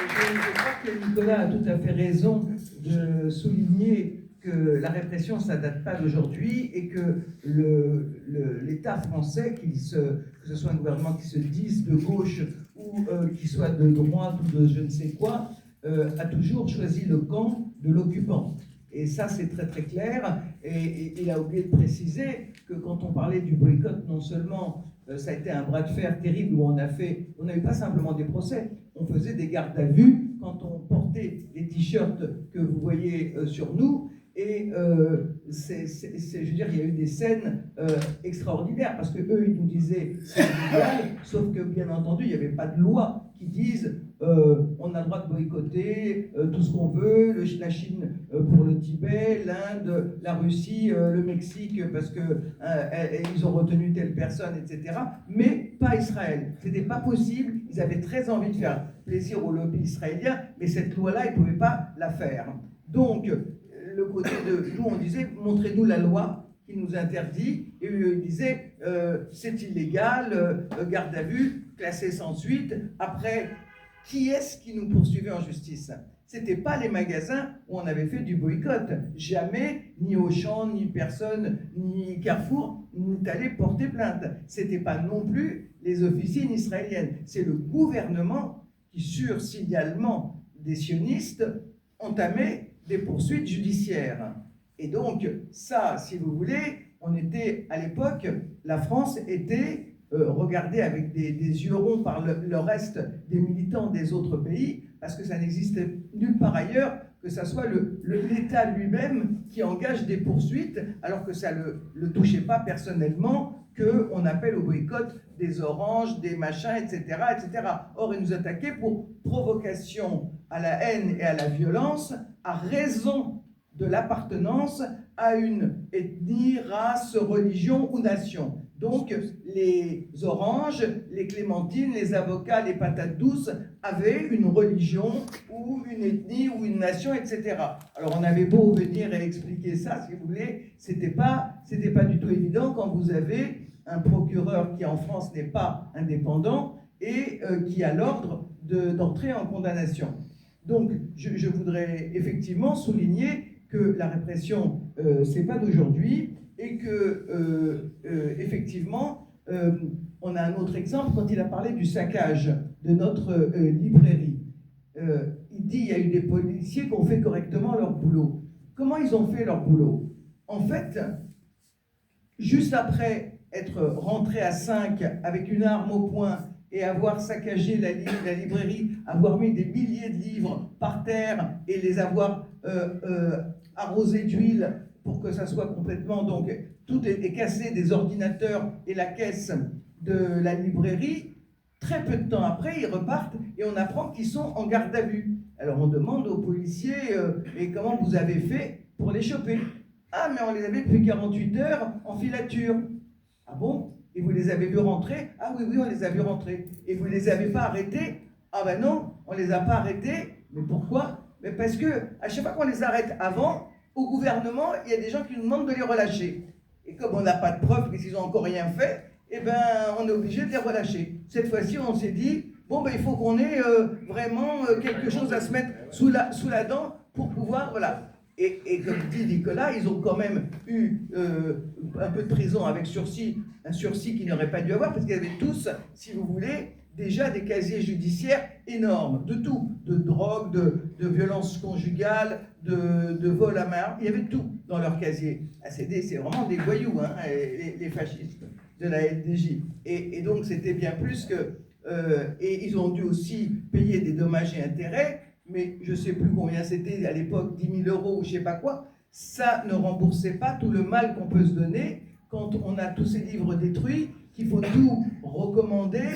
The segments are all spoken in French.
Je crois que Nicolas a tout à fait raison de souligner que la répression, ça ne date pas d'aujourd'hui et que l'État français, que ce soit un gouvernement qui se dise de gauche ou qui soit de droite ou de je ne sais quoi, a toujours choisi le camp de l'occupant. Et ça, c'est très très clair. Et il a oublié de préciser que quand on parlait du boycott, non seulement ça a été un bras de fer terrible où on a eu pas simplement des procès, on faisait des gardes à vue quand on portait les t-shirts que vous voyez sur nous. Et je veux dire, il y a eu des scènes extraordinaires parce que eux, ils nous disaient c'est illégal, sauf que bien entendu, il n'y avait pas de loi qui dise on a le droit de boycotter tout ce qu'on veut, la Chine pour le Tibet, l'Inde, la Russie, le Mexique parce que ils ont retenu telle personne, etc. Mais pas Israël. C'était pas possible. Ils avaient très envie de faire plaisir au lobby israélien, mais cette loi-là, ils ne pouvaient pas la faire. Donc le côté de nous, on disait montrez-nous la loi qui nous interdit, et eux ils disaient c'est illégal, garde à vue, classé sans suite. Après, qui est-ce qui nous poursuivait en justice? C'était pas les magasins où on avait fait du boycott. Jamais, ni Auchan, ni personne, ni Carrefour n'est allé porter plainte. C'était pas non plus les officines israéliennes. C'est le gouvernement qui, sur signalement des sionistes, entamait des poursuites judiciaires. Et donc, ça, si vous voulez, on était, à l'époque, la France était regardée avec des yeux ronds par le reste des militants des autres pays, parce que ça n'existait nulle part ailleurs que ça soit l'État lui-même qui engage des poursuites, alors que ça ne le touchait pas personnellement, qu'on appelle au boycott des oranges, des machins, etc., etc. Or, ils nous attaquaient pour provocation à la haine et à la violence, à raison de l'appartenance à une ethnie, race, religion ou nation. Donc, les oranges, les clémentines, les avocats, les patates douces avaient une religion ou une ethnie ou une nation, etc. Alors, on avait beau venir et expliquer ça, si vous voulez, c'était pas du tout évident quand vous avez un procureur qui, en France, n'est pas indépendant et qui a l'ordre d'entrer en condamnation. Donc, je voudrais effectivement souligner que la répression, c'est pas d'aujourd'hui, et que, effectivement, on a un autre exemple quand il a parlé du saccage de notre librairie. Il dit qu'il y a eu des policiers qui ont fait correctement leur boulot. Comment ils ont fait leur boulot? En fait, juste après être rentré à 5 avec une arme au poing et avoir saccagé la librairie, avoir mis des milliers de livres par terre et les avoir arrosés d'huile pour que ça soit complètement... Donc, tout est cassé, des ordinateurs et la caisse de la librairie. Très peu de temps après, ils repartent et on apprend qu'ils sont en garde à vue. Alors, on demande aux policiers et comment vous avez fait pour les choper? Ah, mais on les avait depuis 48 heures en filature. Ah bon? Et vous les avez vus rentrer? Ah oui, on les a vus rentrer. Et vous ne les avez pas arrêtés? Ah ben non, on ne les a pas arrêtés. Mais pourquoi? Mais parce que à chaque fois qu'on les arrête avant, au gouvernement, il y a des gens qui nous demandent de les relâcher. Et comme on n'a pas de preuves qu'ils n'ont encore rien fait, eh ben, on est obligé de les relâcher. Cette fois-ci, on s'est dit, bon, ben, il faut qu'on ait vraiment quelque chose à se mettre sous la dent pour pouvoir, voilà. Et comme dit Nicolas, ils ont quand même eu un peu de prison avec sursis, un sursis qu'ils n'auraient pas dû avoir, parce qu'ils avaient tous, si vous voulez, déjà des casiers judiciaires énormes, de tout, de drogue, de violence conjugale, de vol à main, il y avait tout dans leur casier. C'est vraiment des voyous, hein, les fascistes de la LDJ. Et donc c'était bien plus que... et ils ont dû aussi payer des dommages et intérêts, mais je ne sais plus combien c'était à l'époque, 10 000 € ou je ne sais pas quoi, ça ne remboursait pas tout le mal qu'on peut se donner quand on a tous ces livres détruits, qu'il faut tout recommander,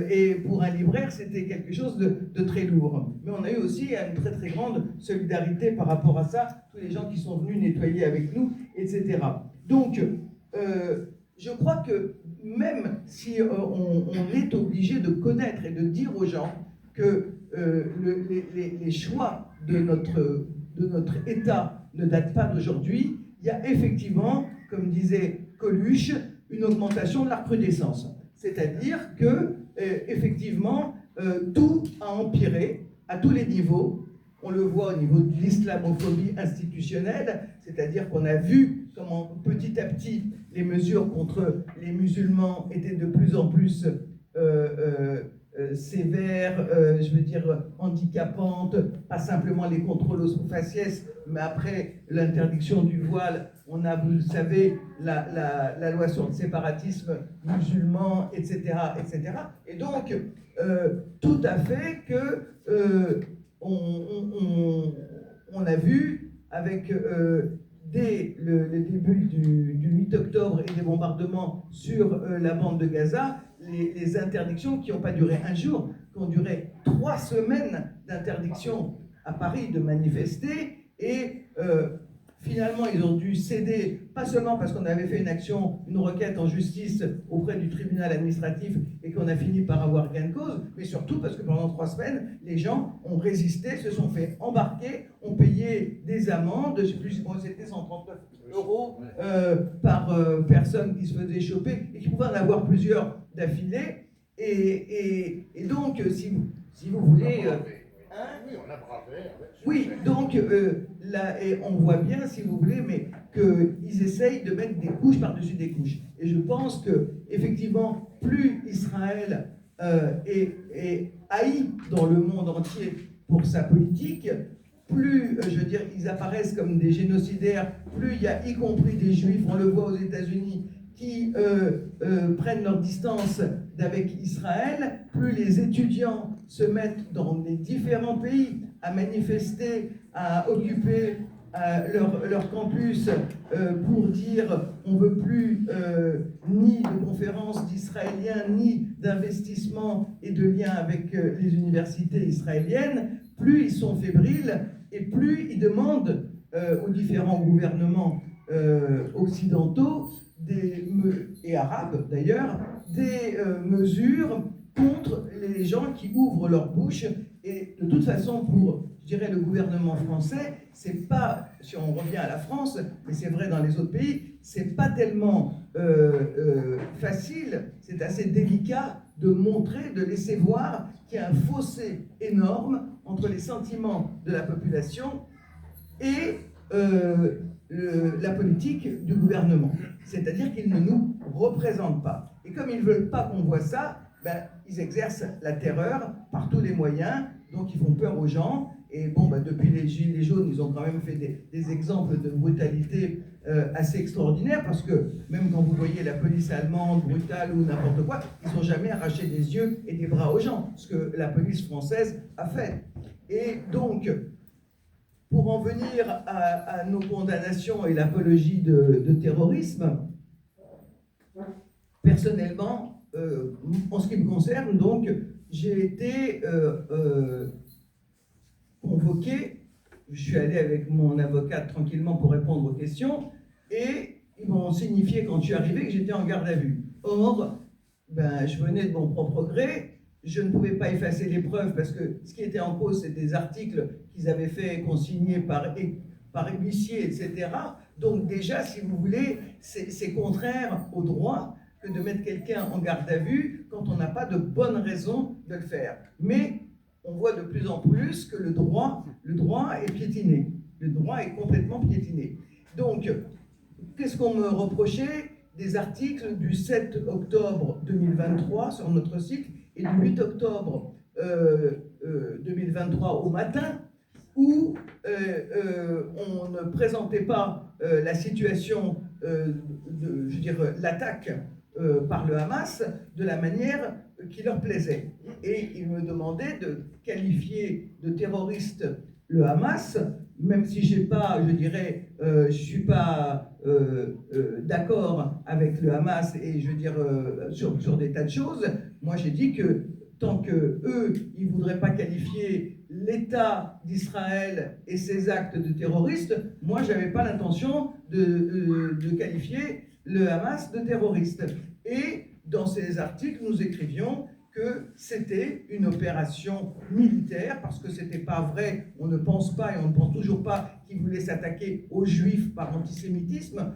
et pour un libraire, c'était quelque chose de très lourd. Mais on a eu aussi une très très grande solidarité par rapport à ça, tous les gens qui sont venus nettoyer avec nous, etc. Donc, je crois que même si on est obligé de connaître et de dire aux gens que les choix de notre État ne datent pas d'aujourd'hui, il y a effectivement, comme disait Coluche, une augmentation de la recrudescence. C'est-à-dire que, effectivement, tout a empiré à tous les niveaux. On le voit au niveau de l'islamophobie institutionnelle, c'est-à-dire qu'on a vu comment petit à petit les mesures contre les musulmans étaient de plus en plus sévères, je veux dire handicapantes, pas simplement les contrôles aux faciès, mais après l'interdiction du voile, on a, vous le savez, la loi sur le séparatisme musulman, etc., etc. Et donc, tout à fait que on a vu avec dès le début du 8 octobre et des bombardements sur la bande de Gaza, les interdictions qui n'ont pas duré un jour, qui ont duré 3 semaines d'interdiction à Paris de manifester, et finalement ils ont dû céder, pas seulement parce qu'on avait fait une requête en justice auprès du tribunal administratif et qu'on a fini par avoir gain de cause, mais surtout parce que pendant 3 semaines, les gens ont résisté, se sont fait embarquer, ont payé des amendes, je ne sais plus si c'était 139 € par personne qui se faisait choper et qui pouvait en avoir plusieurs d'affilée. Et donc, si vous voulez... oui, on a bravé. Oui, donc là, et on voit bien, si vous voulez, mais qu'ils essayent de mettre des couches par-dessus des couches. Et je pense que effectivement, plus Israël est haï dans le monde entier pour sa politique, plus, je veux dire, ils apparaissent comme des génocidaires, plus il y a y compris des juifs, on le voit aux États-Unis, qui prennent leur distance d'avec Israël, plus les étudiants se mettent dans les différents pays à manifester, à occuper leur campus pour dire on ne veut plus ni de conférences d'Israéliens, ni d'investissement et de liens avec les universités israéliennes, plus ils sont fébriles et plus ils demandent aux différents gouvernements occidentaux et arabes d'ailleurs, des mesures contre les gens qui ouvrent leur bouche. Et de toute façon, pour, je dirais, le gouvernement français, c'est pas, si on revient à la France, mais c'est vrai dans les autres pays, c'est pas tellement facile, c'est assez délicat de montrer, de laisser voir qu'il y a un fossé énorme entre les sentiments de la population et la politique du gouvernement. C'est-à-dire qu'ils ne nous représentent pas. Et comme ils ne veulent pas qu'on voit ça, ben, ils exercent la terreur par tous les moyens, donc ils font peur aux gens. Et bon, ben, depuis les Gilets jaunes, ils ont quand même fait des exemples de brutalité assez extraordinaires, parce que même quand vous voyez la police allemande brutale ou n'importe quoi, ils n'ont jamais arraché des yeux et des bras aux gens, ce que la police française a fait. Et donc, pour en venir à nos condamnations et l'apologie de terrorisme, personnellement, en ce qui me concerne, donc, j'ai été convoqué, je suis allé avec mon avocate tranquillement pour répondre aux questions, et ils m'ont signifié quand je suis arrivé que j'étais en garde à vue. Or, ben, je venais de mon propre gré, je ne pouvais pas effacer les preuves parce que ce qui était en cause, c'était des articles qu'ils avaient fait consignés par huissier, etc. Donc déjà, si vous voulez, c'est contraire au droit que de mettre quelqu'un en garde à vue quand on n'a pas de bonne raison de le faire. Mais on voit de plus en plus que le droit est piétiné. Le droit est complètement piétiné. Donc, qu'est-ce qu'on me reprochait? Des articles du 7 octobre 2023 sur notre site et du 8 octobre 2023 au matin, où on ne présentait pas la situation, je veux dire, l'attaque par le Hamas de la manière qui leur plaisait. Et ils me demandaient de qualifier de terroriste le Hamas, même si j'ai pas, je dirais, je suis pas d'accord avec le Hamas et je veux dire sur des tas de choses. Moi, j'ai dit que tant que eux, ils voudraient pas qualifier l'État d'Israël et ses actes de terroristes, moi, j'avais pas l'intention de qualifier le Hamas de terroriste. Et dans ces articles, nous écrivions que c'était une opération militaire, parce que c'était pas vrai, on ne pense pas et on ne pense toujours pas qu'ils voulaient s'attaquer aux Juifs par antisémitisme.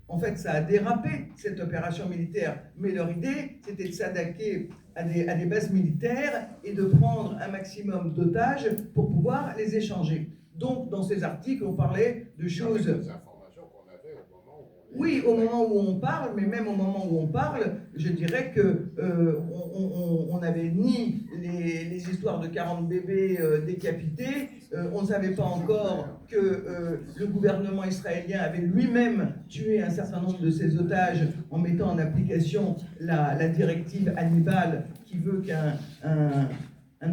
En fait, ça a dérapé, cette opération militaire, mais leur idée, c'était de s'attaquer à des bases militaires et de prendre un maximum d'otages pour pouvoir les échanger. Donc, dans ces articles, on parlait de choses... Avec les informations qu'on avait au moment où on... Oui, au moment où on parle, mais même au moment où on parle, je dirais que on n'avait ni les histoires de 40 bébés décapités, on ne savait pas encore que le gouvernement israélien avait lui-même tué un certain nombre de ses otages en mettant en application la directive Hannibal qui veut qu'un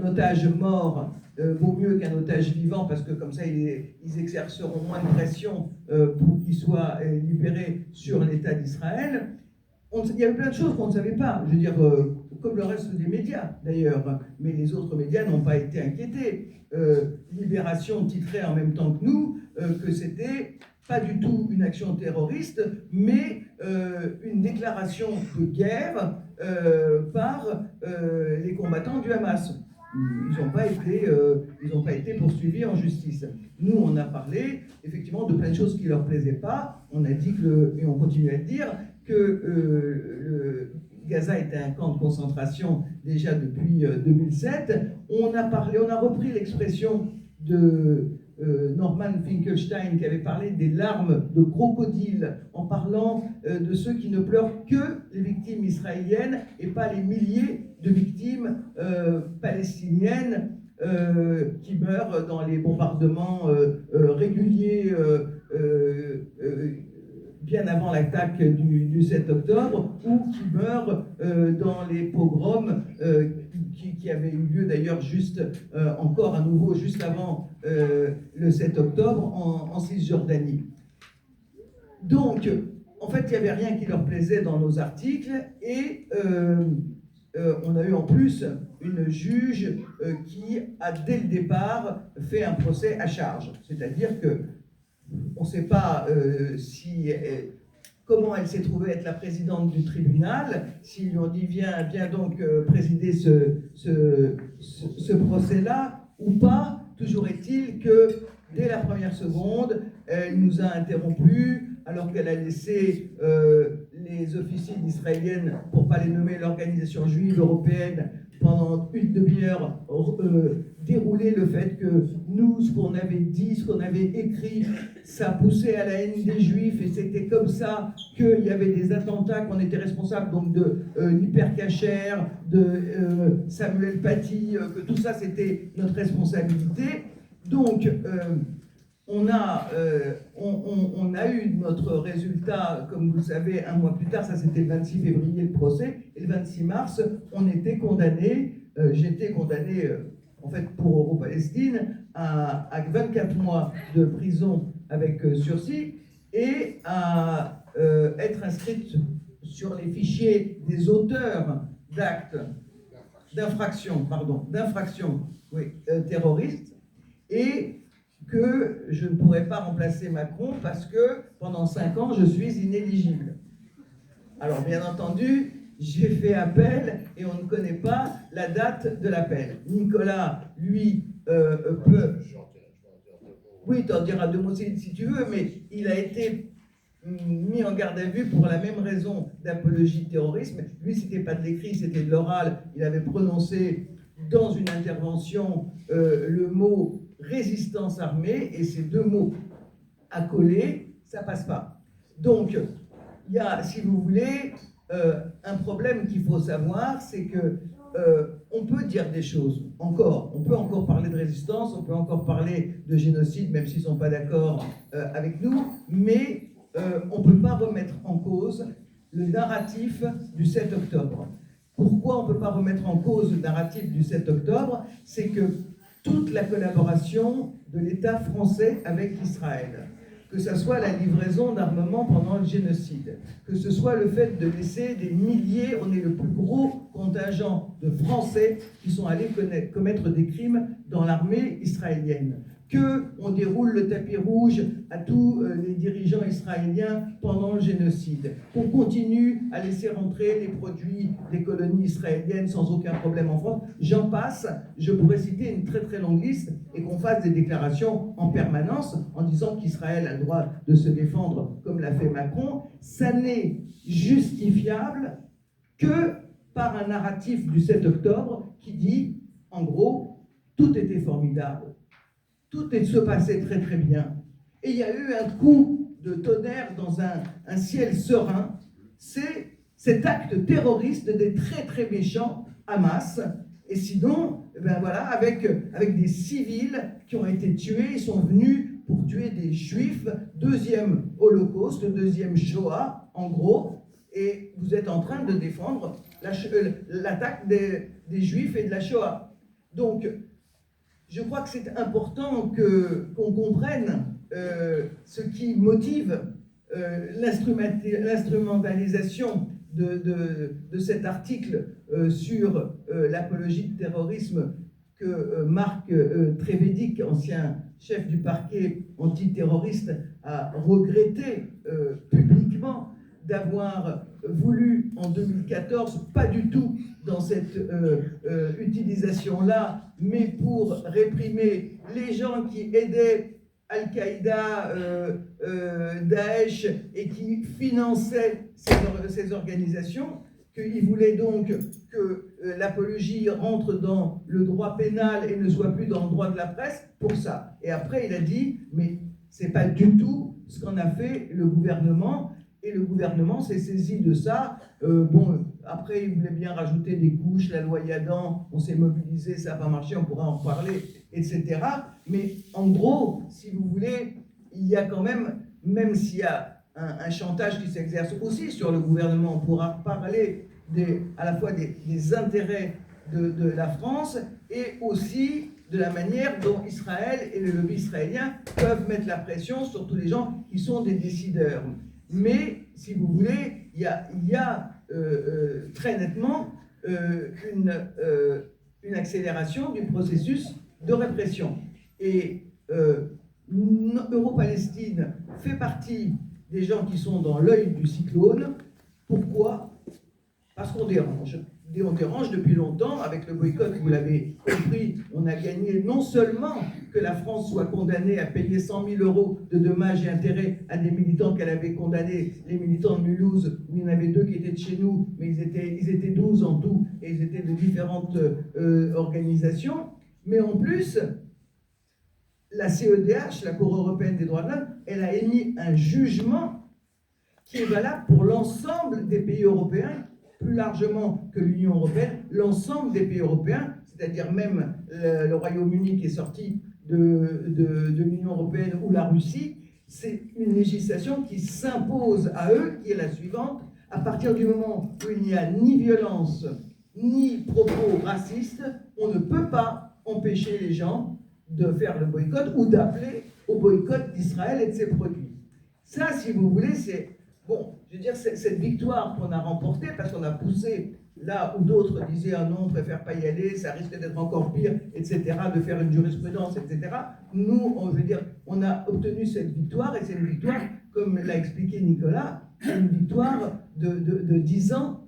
otage mort vaut mieux qu'un otage vivant, parce que comme ça ils exerceront moins de pression pour qu'il soit libéré sur l'État d'Israël. Il y avait plein de choses qu'on ne savait pas, je veux dire, comme le reste des médias d'ailleurs, mais les autres médias n'ont pas été inquiétés. Libération titrait en même temps que nous que c'était pas du tout une action terroriste, mais une déclaration de guerre par les combattants du Hamas. Ils n'ont pas été poursuivis en justice. Nous, on a parlé effectivement de plein de choses qui ne leur plaisaient pas. On a dit et on continue à le dire, que Gaza était un camp de concentration déjà depuis 2007. On a repris l'expression de Norman Finkelstein qui avait parlé des larmes de crocodile en parlant de ceux qui ne pleurent que les victimes israéliennes et pas les milliers de victimes palestiniennes qui meurent dans les bombardements réguliers bien avant l'attaque du 7 octobre, ou qui meurent dans les pogroms qui avaient eu lieu d'ailleurs juste encore à nouveau juste avant le 7 octobre en Cisjordanie. Donc, en fait, il n'y avait rien qui leur plaisait dans nos articles, et on a eu en plus une juge qui a dès le départ fait un procès à charge, c'est-à-dire que on ne sait pas comment elle s'est trouvée être la présidente du tribunal, s'ils lui ont dit viens donc présider ce procès-là ou pas. Toujours est-il que dès la première seconde, elle nous a interrompus alors qu'elle a laissé les officiers israéliennes, pour ne pas les nommer, l'organisation juive européenne, pendant une demi-heure dérouler le fait que nous, ce qu'on avait dit, ce qu'on avait écrit, ça poussait à la haine des Juifs, et c'était comme ça qu'il y avait des attentats, qu'on était responsable donc de l'hypercacher, de Samuel Paty, que tout ça c'était notre responsabilité. Donc on a eu notre résultat, comme vous le savez, un mois plus tard, ça c'était le 26 février le procès, et le 26 mars, on était condamné, j'étais condamné en fait pour Euro-Palestine à 24 mois de prison avec sursis, et à être inscrite sur les fichiers des auteurs d'actes, d'infractions terroristes, et que je ne pourrais pas remplacer Macron parce que pendant 5 ans, je suis inéligible. Alors, bien entendu, j'ai fait appel et on ne connaît pas la date de l'appel. Nicolas, lui, peut... Oui, t'en diras 2 mots si tu veux, mais il a été mis en garde à vue pour la même raison d'apologie de terrorisme. Lui, c'était pas de l'écrit, c'était de l'oral. Il avait prononcé dans une intervention le mot résistance armée, et ces 2 mots accolés, ça passe pas. Donc, il y a, si vous voulez, un problème qu'il faut savoir, c'est que on peut dire des choses encore, on peut encore parler de résistance, on peut encore parler de génocide, même s'ils ne sont pas d'accord avec nous, mais on ne peut pas remettre en cause le narratif du 7 octobre. Pourquoi on ne peut pas remettre en cause le narratif du 7 octobre? C'est que toute la collaboration de l'État français avec Israël, que ce soit la livraison d'armement pendant le génocide, que ce soit le fait de laisser des milliers, on est le plus gros contingent de Français qui sont allés commettre des crimes dans l'armée israélienne, qu'on déroule le tapis rouge à tous les dirigeants israéliens pendant le génocide, qu'on continue à laisser rentrer les produits des colonies israéliennes sans aucun problème en France, j'en passe, je pourrais citer une très très longue liste, et qu'on fasse des déclarations en permanence en disant qu'Israël a le droit de se défendre comme l'a fait Macron, ça n'est justifiable que par un narratif du 7 octobre qui dit, en gros, tout était formidable, tout se passait très très bien, et il y a eu un coup de tonnerre dans un ciel serein, c'est cet acte terroriste des très très méchants Hamas, et sinon, ben voilà, avec des civils qui ont été tués, ils sont venus pour tuer des juifs, deuxième holocauste, deuxième Shoah, en gros, et vous êtes en train de défendre l'attaque des juifs et de la Shoah. Donc, je crois que c'est important qu'on comprenne ce qui motive l'instrumentalisation de cet article sur l'apologie de terrorisme que Marc Trévédic, ancien chef du parquet antiterroriste, a regretté publiquement d'avoir voulu en 2014, pas du tout dans cette utilisation-là, mais pour réprimer les gens qui aidaient Al-Qaïda, Daesh, et qui finançaient ces organisations, qu'il voulait donc que l'apologie rentre dans le droit pénal et ne soit plus dans le droit de la presse pour ça. Et après, il a dit, mais c'est pas du tout ce qu'en a fait le gouvernement, et le gouvernement s'est saisi de ça. Bon, après, il voulait bien rajouter des couches, la loi Yadan, on s'est mobilisé, ça n'a pas marché, on pourra en reparler, etc. Mais en gros, si vous voulez, il y a quand même s'il y a un chantage qui s'exerce aussi sur le gouvernement, on pourra parler à la fois des intérêts de la France et aussi de la manière dont Israël et le lobby israélien peuvent mettre la pression sur tous les gens qui sont des décideurs. Mais, si vous voulez, il y a très nettement une accélération du processus de répression. Et Euro-Palestine fait partie des gens qui sont dans l'œil du cyclone. Pourquoi ? Parce qu'on dérange. Et on dérange depuis longtemps. Avec le boycott, vous l'avez compris, on a gagné non seulement que la France soit condamnée à payer 100 000 € de dommages et intérêts à des militants qu'elle avait condamnés, les militants de Mulhouse, où il y en avait 2 qui étaient de chez nous, mais ils étaient 12 en tout, et ils étaient de différentes organisations. Mais en plus, la CEDH, la Cour européenne des droits de l'homme, elle a émis un jugement qui est valable pour l'ensemble des pays européens, plus largement que l'Union européenne, l'ensemble des pays européens, c'est-à-dire même le Royaume-Uni qui est sorti de l'Union européenne ou la Russie. C'est une législation qui s'impose à eux, qui est la suivante: à partir du moment où il n'y a ni violence, ni propos racistes, on ne peut pas empêcher les gens de faire le boycott ou d'appeler au boycott d'Israël et de ses produits. Ça, si vous voulez, c'est... Bon, je veux dire, cette victoire qu'on a remportée, parce qu'on a poussé là où d'autres disaient « Ah non, on préfère pas y aller, ça risque d'être encore pire, etc., de faire une jurisprudence, etc. » Nous, je veux dire, on a obtenu cette victoire, et c'est une victoire, comme l'a expliqué Nicolas, une victoire de 10 ans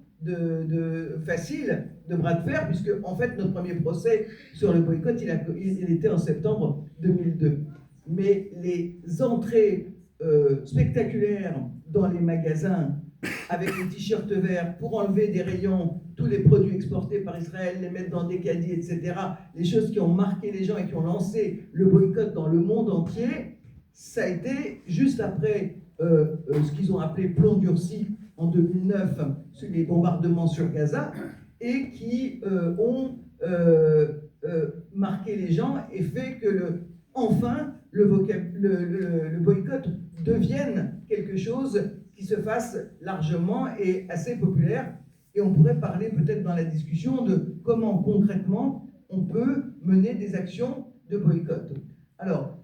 facile, de bras de fer, puisque en fait notre premier procès sur le boycott, il était en septembre 2002. Mais les entrées spectaculaires dans les magasins avec les t-shirts verts pour enlever des rayons tous les produits exportés par Israël, les mettre dans des caddies, etc., les choses qui ont marqué les gens et qui ont lancé le boycott dans le monde entier, ça a été juste après ce qu'ils ont appelé plomb durci en 2009, les bombardements sur Gaza, et qui ont marqué les gens et fait que enfin le boycott devienne quelque chose qui se fasse largement et assez populaire. Et on pourrait parler peut-être dans la discussion de comment concrètement on peut mener des actions de boycott. Alors,